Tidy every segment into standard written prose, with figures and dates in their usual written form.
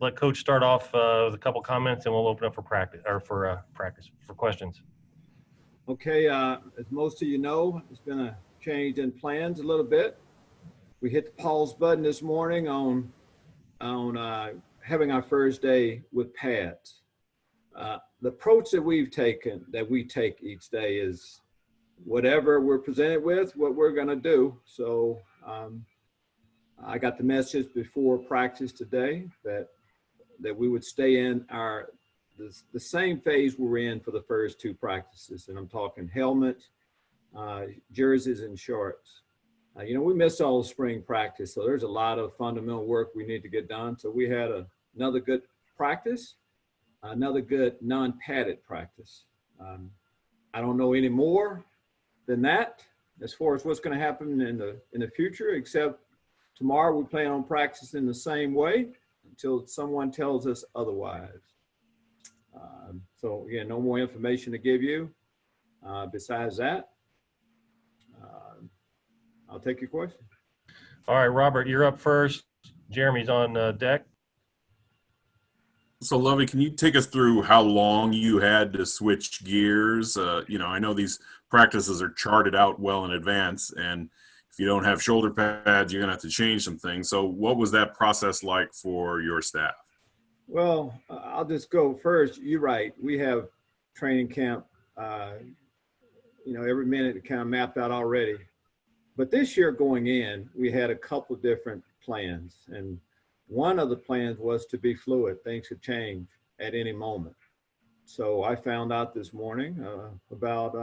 let Coach start off with a couple comments, and we'll open up for for questions. Okay, as most of you know, it's been a change in plans a little bit. We hit the pause button this morning on having our first day with pads. The approach that we take each day is whatever we're presented with, what we're going to do. So I got the message before practice today that we would stay in the same phase we were in for the first two practices, and I'm talking helmets, jerseys, and shorts. We missed all the spring practice, so there's a lot of fundamental work we need to get done. So we had another good practice, another good non-padded practice. I don't know any more than that as far as what's going to happen in the future, except tomorrow we plan on practicing the same way until someone tells us otherwise. So again, no more information to give you. Besides that, I'll take your question. All right, Robert, you're up first. Jeremy's on deck. So, Lovie, can you take us through how long you had to switch gears? I know these practices are charted out well in advance, and if you don't have shoulder pads, you're going to have to change some things. So what was that process like for your staff? Well, I'll just go first. You're right. We have training camp, every minute kind of mapped out already. But this year going in, we had a couple of different plans. And one of the plans was to be fluid. Things could change at any moment. So I found out this morning about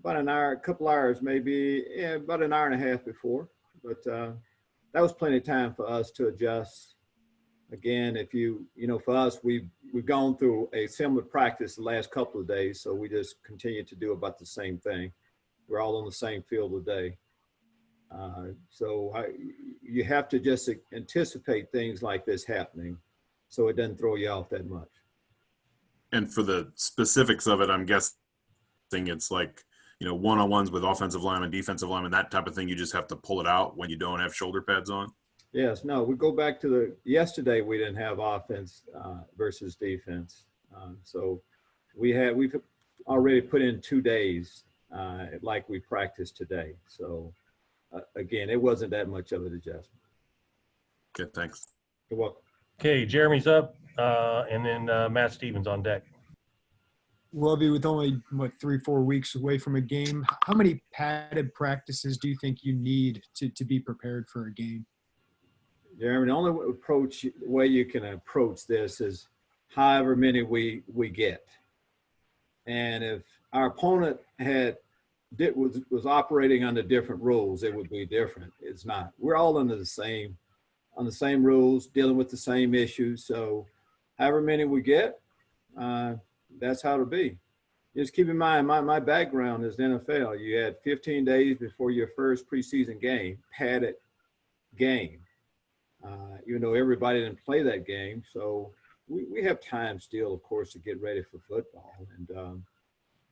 an hour, a couple hours, maybe, about an hour and a half before. But that was plenty of time for us to adjust. Again, for us, we've gone through a similar practice the last couple of days, so we just continue to do about the same thing. We're all on the same field today. You have to just anticipate things like this happening so it doesn't throw you off that much. And for the specifics of it, I'm guessing it's like, one-on-ones with offensive linemen, defensive linemen, that type of thing. You just have to pull it out when you don't have shoulder pads on? Yes, no, we go back to yesterday we didn't have offense versus defense. So we've already put in 2 days like we practiced today. So again, it wasn't that much of an adjustment. Okay, thanks. You're welcome. Okay, Jeremy's up, and then Matt Stevens on deck. Lovie, with only 3-4 weeks away from a game, how many padded practices do you think you need to be prepared for a game? Jeremy, the only way you can approach this is however many we get. And if our opponent was operating under different rules, it would be different. It's not. We're all on the same rules, dealing with the same issues. So however many we get, that's how it'll be. Just keep in mind, my background is the NFL. You had 15 days before your first preseason game, padded game. Even though everybody didn't play that game. So we have time still, of course, to get ready for football. And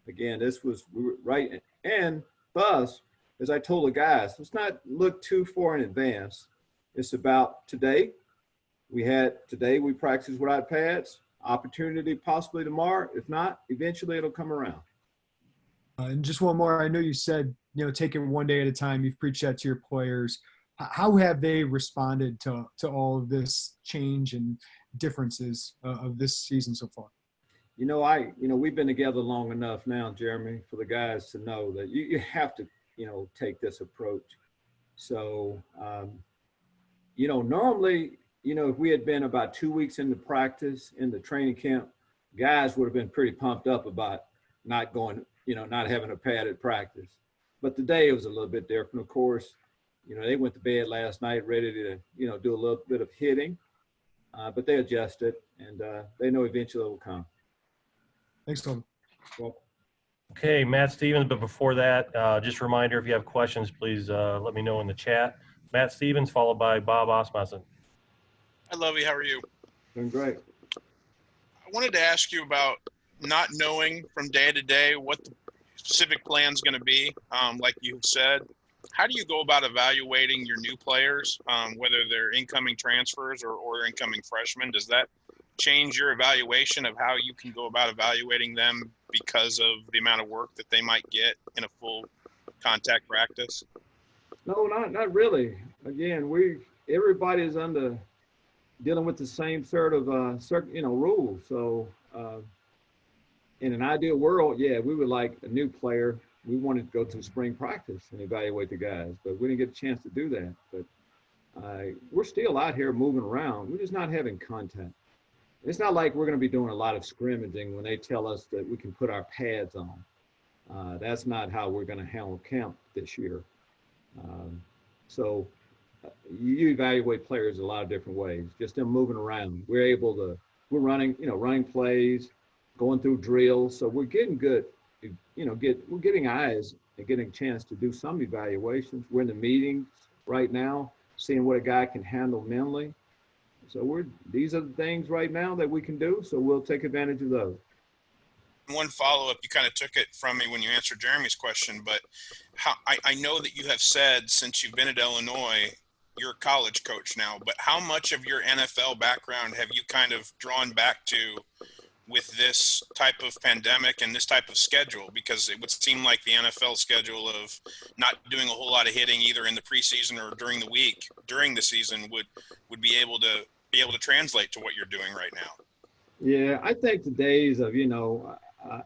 again, we were right. And for us, as I told the guys, let's not look too far in advance. It's about today. We practiced without pads. Opportunity possibly tomorrow. If not, eventually it'll come around. And just one more. I know you said, take it one day at a time. You've preached that to your players. How have they responded to all of this change and differences of this season so far? We've been together long enough now, Jeremy, for the guys to know that you have to, take this approach. So, normally, if we had been about 2 weeks into practice in the training camp, guys would have been pretty pumped up about not going, not having a padded practice. But today it was a little bit different, of course. They went to bed last night ready to, do a little bit of hitting, but they adjusted, and they know eventually it will come. Thanks, Tom. Well, Okay, Matt Stevens, but before that, just a reminder, if you have questions, please let me know in the chat. Matt Stevens, followed by Bob Osmondson. Hi, Lovie. How are you? doing great. I wanted to ask you about not knowing from day to day what the specific plan is going to be, like you said. how do you go about evaluating your new players, whether they're incoming transfers or incoming freshmen? Does that change your evaluation of how you can go about evaluating them because of the amount of work that they might get in a full contact practice? No, not really. Again, everybody's dealing with the same sort of rules. So in an ideal world, yeah, we would like a new player. We wanted to go to spring practice and evaluate the guys, but we didn't get a chance to do that. But we're still out here moving around. We're just not having contact. It's not like we're going to be doing a lot of scrimmaging when they tell us that we can put our pads on. That's not how we're going to handle camp this year. So you evaluate players a lot of different ways, just them moving around. We're running plays, going through drills. So we're getting good, we're getting eyes and getting a chance to do some evaluations. We're in the meetings right now, seeing what a guy can handle mentally. So these are the things right now that we can do. So we'll take advantage of those. One follow-up, you kind of took it from me when you answered Jeremy's question, but I know that you have said since you've been at Illinois, you're a college coach now, but how much of your NFL background have you kind of drawn back to with this type of pandemic and this type of schedule? Because it would seem like the NFL schedule of not doing a whole lot of hitting either in the preseason or during the week, during the season would be able to translate to what you're doing right now. Yeah, I think the days of,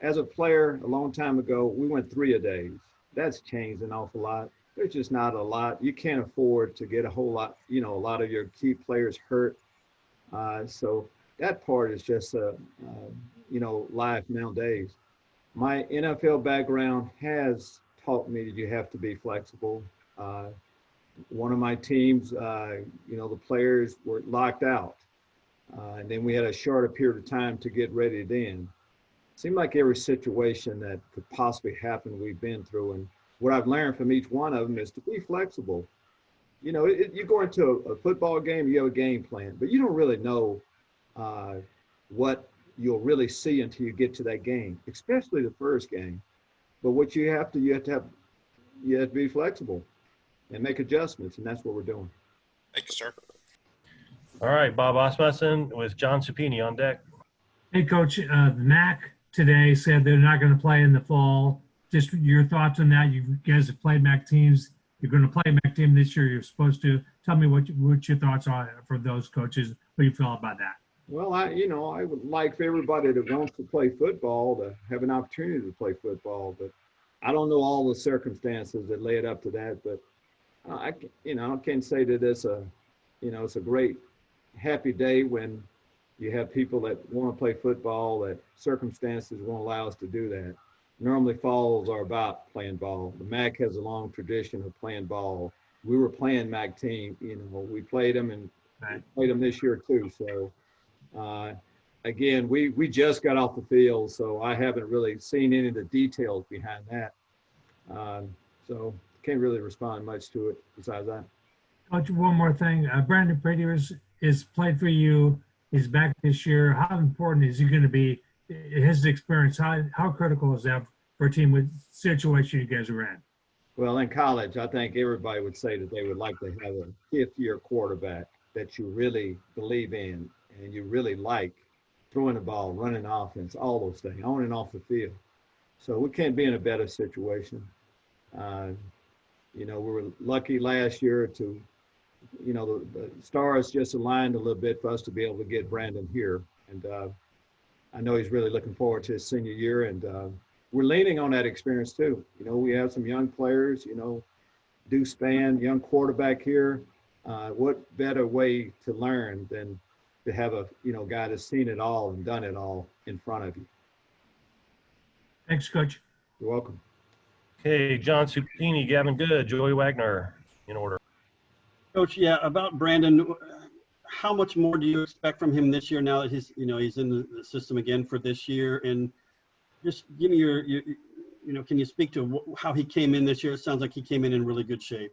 as a player a long time ago, we went 3 a days. That's changed an awful lot. There's just not a lot. You can't afford to get a whole lot, a lot of your key players hurt. So that part is just, life nowadays. My NFL background has taught me that you have to be flexible. One of my teams, the players were locked out. And then we had a shorter period of time to get ready then. Seemed like every situation that could possibly happen we've been through. And what I've learned from each one of them is to be flexible. You go into a football game, you have a game plan, but you don't really know what you'll really see until you get to that game, especially the first game. But what you have to be flexible and make adjustments, and that's what we're doing. Thank you, sir. All right, Bob Osmundson with John Supini on deck. Hey, Coach, the MAC today said they're not going to play in the fall. Just your thoughts on that. You guys have played MAC teams. You're going to play MAC team this year. You're supposed to. Tell me what your thoughts are for those coaches. What you feel about that? Well, I would like for everybody that wants to play football to have an opportunity to play football, but I don't know all the circumstances that led up to that. But I can't say that it's a great happy day when you have people that want to play football, that circumstances won't allow us to do that. Normally falls are about playing ball. The MAC has a long tradition of playing ball. We were playing MAC team, we played them and played them this year too. So again, we just got off the field, so I haven't really seen any of the details behind that. So can't really respond much to it besides that. Coach, one more thing. Brandon Prettiers is played for you. He's back this year. How important is he going to be? His experience, how critical is that for a team with the situation you guys are in? Well, in college, I think everybody would say that they would like to have a fifth-year quarterback that you really believe in and you really like throwing the ball, running offense, all those things, on and off the field. So we can't be in a better situation. We were lucky last year to, the stars just aligned a little bit for us to be able to get Brandon here. And I know he's really looking forward to his senior year, and we're leaning on that experience too. We have some young players, Deuce Spann, young quarterback here. What better way to learn than to have a, guy that's seen it all and done it all in front of you. Thanks, Coach. You're welcome. Okay, John Supini, Gavin Good, Joey Wagner in order. Coach, yeah, about Brandon, how much more do you expect from him this year now that he's in the system again for this year? And just give me your can you speak to how he came in this year? It sounds like he came in really good shape.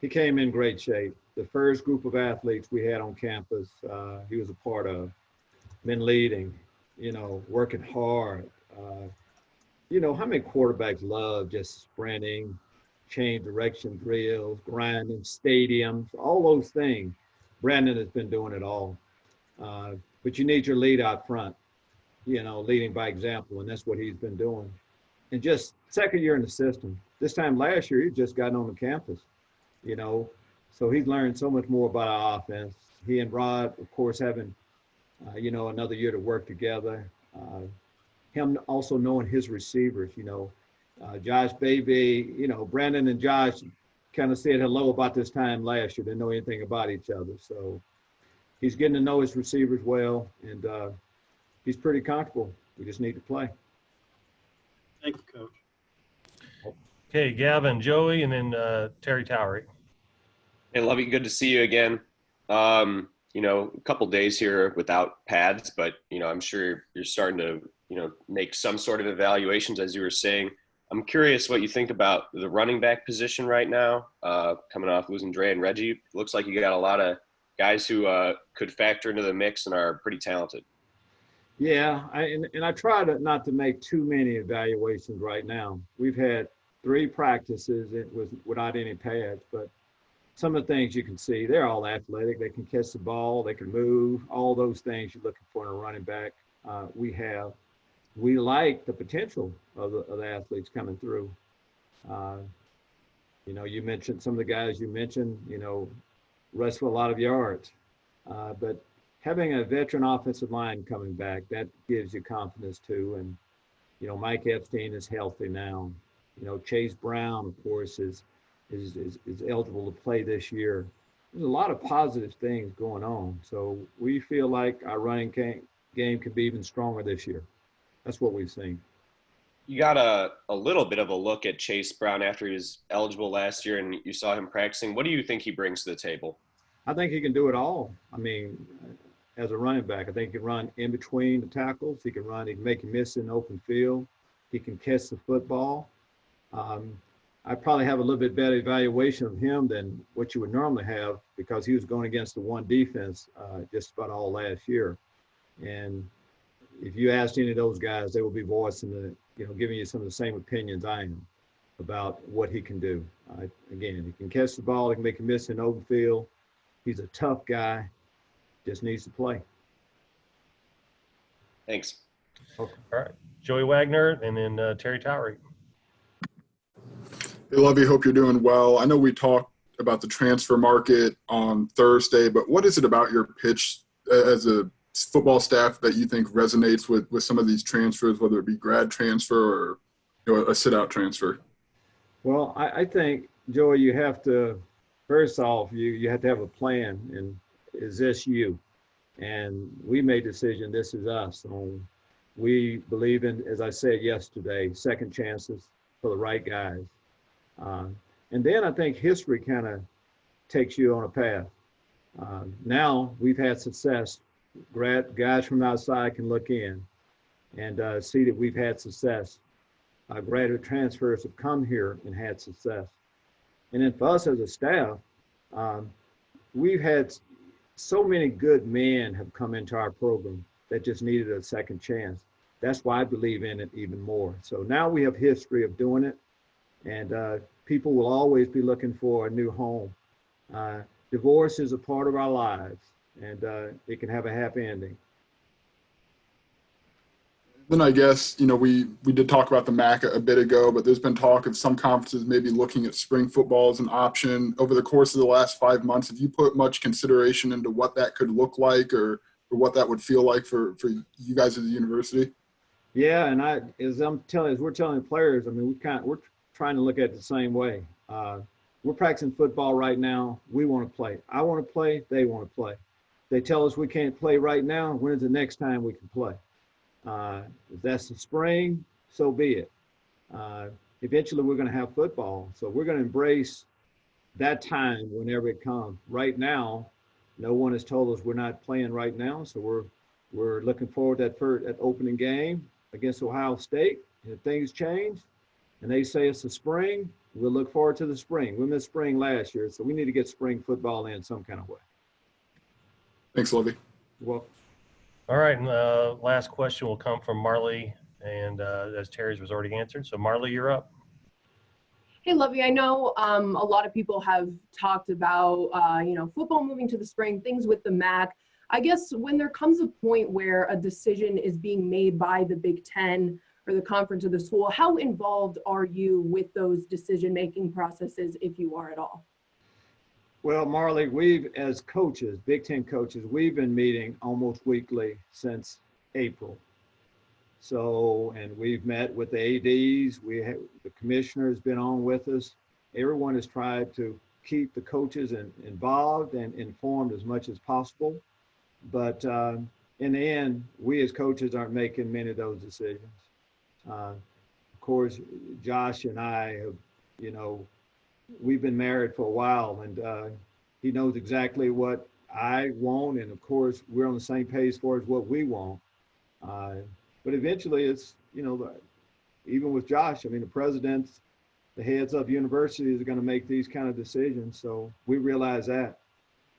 He came in great shape. The first group of athletes we had on campus, he was a part of, been leading, working hard. How many quarterbacks love just sprinting, change direction drills, grinding, stadiums, all those things. Brandon has been doing it all. But you need your lead out front, leading by example, and that's what he's been doing. And just second year in the system. This time last year, he just gotten on the campus, so he's learned so much more about our offense. He and Rod, of course, having, another year to work together. Him also knowing his receivers, Josh Baby, Brandon and Josh kind of said hello about this time last year. Didn't know anything about each other. So he's getting to know his receivers well, and he's pretty comfortable. We just need to play. Thank you, Coach. Okay, Gavin, Joey, and then Terry Towery. Hey, Lovey, good to see you again. A couple days here without pads, but, I'm sure you're starting to, make some sort of evaluations, as you were saying. I'm curious what you think about the running back position right now, coming off losing Dre and Reggie. Looks like you got a lot of guys who could factor into the mix and are pretty talented. Yeah, I try not to make too many evaluations right now. We've had 3 practices without any pads, but some of the things you can see, they're all athletic. They can catch the ball, they can move, all those things you're looking for in a running back. We like the potential of the athletes coming through. You mentioned some of the guys you mentioned, rush for a lot of yards, but having a veteran offensive line coming back, that gives you confidence too. And, Mike Epstein is healthy now. Chase Brown, of course, is eligible to play this year. There's a lot of positive things going on. So we feel like our running game could be even stronger this year. That's what we've seen. You got a little bit of a look at Chase Brown after he was eligible last year and you saw him practicing. What do you think he brings to the table? I think he can do it all. I mean, as a running back, I think he can run in between the tackles. He can make a miss in the open field. He can catch the football. I probably have a little bit better evaluation of him than what you would normally have because he was going against the one defense just about all last year. And if you asked any of those guys, they will be voicing giving you some of the same opinions I am about what he can do. Again, he can catch the ball, he can make a miss in the open field. He's a tough guy, just needs to play. Thanks. All right, Joey Wagner, and then Terry Towery. Hey, Lovey, hope you're doing well. I know we talked about the transfer market on Thursday, but what is it about your pitch as a football staff that you think resonates with some of these transfers, whether it be grad transfer or a sit-out transfer? Well, I think, Joey, you have to, first off, you have to have a plan, and is this you? And we made the decision, this is us. We believe in, as I said yesterday, second chances for the right guys. And then I think history kind of takes you on a path. Now we've had success. Guys from outside can look in and see that we've had success. Graduate transfers have come here and had success. And then for us as a staff, we've had so many good men have come into our program that just needed a second chance. That's why I believe in it even more. So now we have history of doing it, and people will always be looking for a new home. Divorce is a part of our lives, and it can have a happy ending. Then I guess, we did talk about the MAC a bit ago, but there's been talk of some conferences maybe looking at spring football as an option. Over the course of the last 5 months, have you put much consideration into what that could look like or what that would feel like for you guys as a university? Yeah, and as we're telling players, I mean, we're trying to look at it the same way. We're practicing football right now. We want to play. I want to play. They want to play. They tell us we can't play right now. When is the next time we can play? If that's the spring, so be it. Eventually, we're going to have football. So we're going to embrace that time whenever it comes. Right now, no one has told us we're not playing right now. So we're looking forward to that opening game against Ohio State. And if things change and they say it's the spring, we'll look forward to the spring. We missed spring last year, so we need to get spring football in some kind of way. Thanks, Lovie. You're welcome. All right, and the last question will come from Marley, and as Terry's was already answered. So Marley, you're up. Hey, Lovie, I know a lot of people have talked about, football moving to the spring, things with the MAC. I guess when there comes a point where a decision is being made by the Big Ten or the conference or the school, how involved are you with those decision-making processes, if you are at all? Well, Marley, we've, as coaches, Big Ten coaches, we've been meeting almost weekly since April. So, and we've met with the ADs, the commissioner has been on with us. Everyone has tried to keep the coaches involved and informed as much as possible. But in the end, we as coaches aren't making many of those decisions. Of course, Josh and I have, we've been married for a while, and he knows exactly what I want. And of course, we're on the same page as far as what we want. But eventually it's, even with Josh, I mean, the presidents, the heads of universities are going to make these kind of decisions. So we realize that.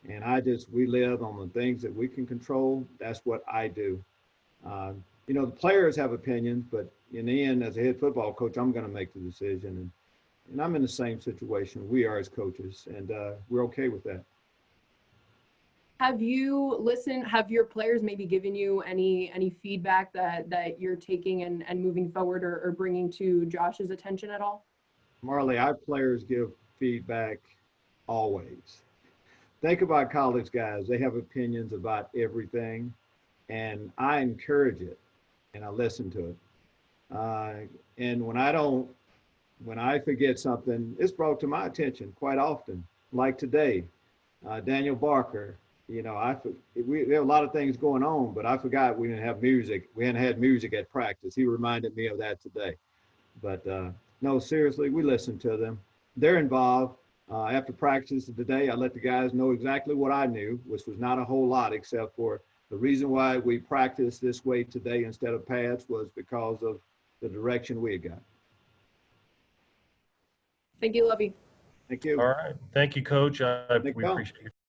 And we live on the things that we can control. That's what I do. The players have opinions, but in the end, as a head football coach, I'm going to make the decision. And I'm in the same situation we are as coaches, and we're okay with that. Have your players maybe given you any feedback that you're taking and moving forward or bringing to Josh's attention at all? Marley, our players give feedback always. Think about college guys. They have opinions about everything, and I encourage it, and I listen to it. And when I forget something, it's brought to my attention quite often, like today. Daniel Barker, we have a lot of things going on, but I forgot we didn't have music. We hadn't had music at practice. He reminded me of that today. But no, seriously, we listen to them. They're involved. After practice today, I let the guys know exactly what I knew, which was not a whole lot, except for the reason why we practiced this way today instead of pads was because of the direction we had got. Thank you, Lovie. Thank you. All right. Thank you, Coach. We Thank you. appreciate your